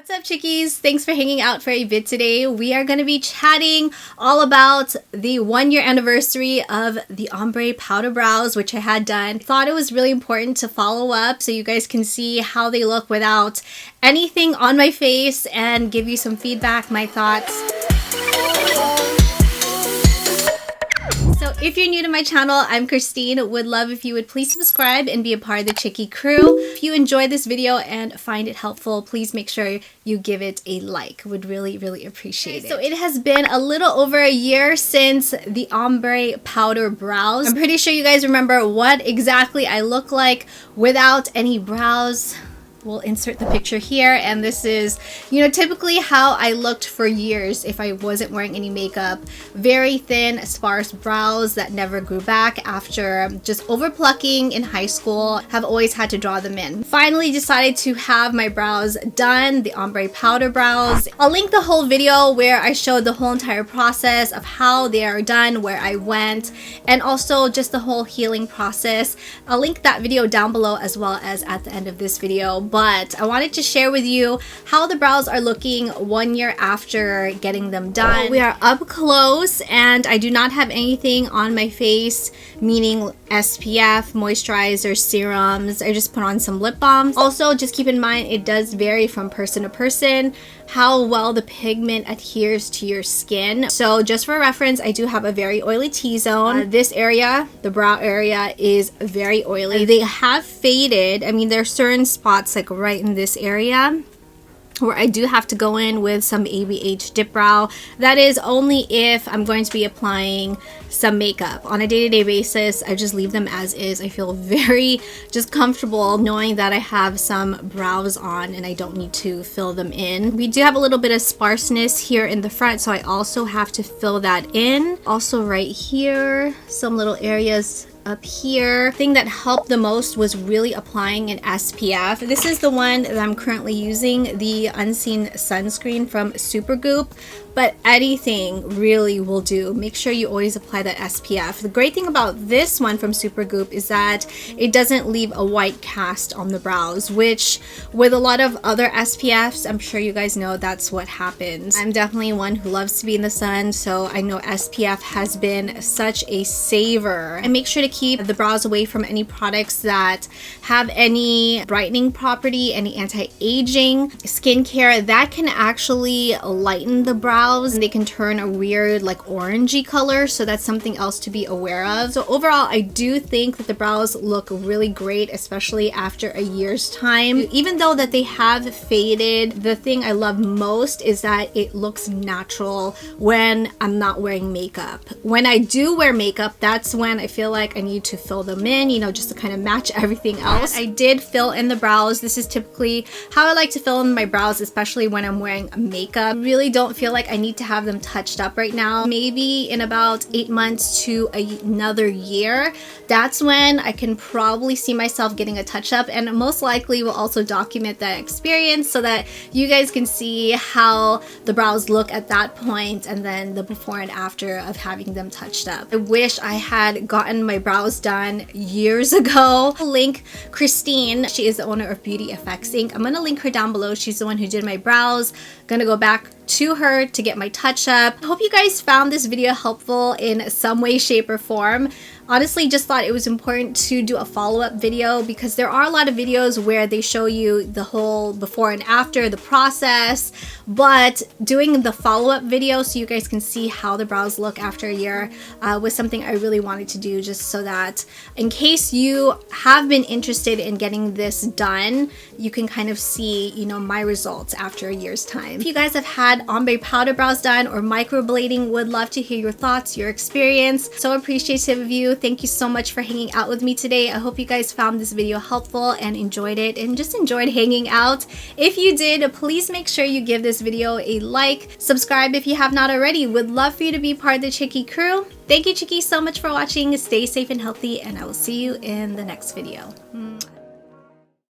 What's up, chickies? Thanks for hanging out for a bit today. We are going to be chatting all about the 1-year anniversary of the Ombre Powder Brows, which I had done. Thought it was really important to follow up so you guys can see how they look without anything on my face and give you some feedback, my thoughts. So if you're new to my channel, I'm Khristine. Would love if you would please subscribe and be a part of the Chickie crew. If you enjoyed this video and find it helpful, please make sure you give it a like. Would really appreciate it. So it has been a little over a year since the Ombre Powder Brows. I'm pretty sure you guys remember what exactly I look like without any brows. We'll insert the picture here, and this is, typically how I looked for years if I wasn't wearing any makeup. Very thin, sparse brows that never grew back after just over plucking in high school. Have always had to draw them in. Finally decided to have my brows done, the Ombre Powder Brows. I'll link the whole video where I showed the whole entire process of how they are done, where I went, and also just the whole healing process. I'll link that video down below as well as at the end of this video. But I wanted to share with you how the brows are looking 1 year after getting them done. We are up close and I do not have anything on my face, meaning SPF, moisturizer, serums. I just put on some lip balms. Also, just keep in mind it does vary from person to person how well the pigment adheres to your skin. So just for reference, I do have a very oily T-zone. This area, the brow area, is very oily. They have faded. I mean, there are certain spots like right in this area where I do have to go in with some ABH Dip Brow. That is only if I'm going to be applying some makeup. On a day-to-day basis, I just leave them as is. I feel very just comfortable knowing that I have some brows on and I don't need to fill them in. We do have a little bit of sparseness here in the front, so I also have to fill that in. Also right here, some little areas up here. The thing that helped the most was really applying an SPF. This is the one that I'm currently using, the Unseen Sunscreen from Supergoop, but anything really will do. Make sure you always apply that SPF. The great thing about this one from Supergoop is that it doesn't leave a white cast on the brows, which with a lot of other SPFs, I'm sure you guys know that's what happens. I'm definitely one who loves to be in the sun, so I know SPF has been such a saver. And make sure to keep the brows away from any products that have any brightening property, any anti-aging skincare that can actually lighten the brows and they can turn a weird like orangey color, so that's something else to be aware of. So overall, I do think that the brows look really great, especially after a year's time. Even though that they have faded, the thing I love most is that it looks natural when I'm not wearing makeup. When I do wear makeup, that's when I feel like I need to fill them in, just to kind of match everything else. I did fill in the brows. This is typically how I like to fill in my brows, especially when I'm wearing makeup. I really don't feel like I need to have them touched up right now. Maybe in about 8 months to another year, that's when I can probably see myself getting a touch up, and most likely will also document that experience so that you guys can see how the brows look at that point and then the before and after of having them touched up. I wish I had gotten my brows done years ago. I'll link Khristine. She is the owner of Beauty Effects Inc. I'm gonna link her down below. She's the one who did my brows. Gonna go back to her to get my touch up. I hope you guys found this video helpful in some way, shape, or form. Honestly, just thought it was important to do a follow-up video because there are a lot of videos where they show you the whole before and after, the process, but doing the follow-up video so you guys can see how the brows look after a year was something I really wanted to do, just so that in case you have been interested in getting this done, you can kind of see, my results after a year's time. If you guys have had ombre powder brows done or microblading, would love to hear your thoughts, your experience. So appreciative of you. Thank you so much for hanging out with me today. I hope you guys found this video helpful and enjoyed it and just enjoyed hanging out. If you did, please make sure you give this video a like, subscribe if you have not already. Would love for you to be part of the Chickie crew. Thank you, Chickie, so much for watching. Stay safe and healthy, and I will see you in the next video.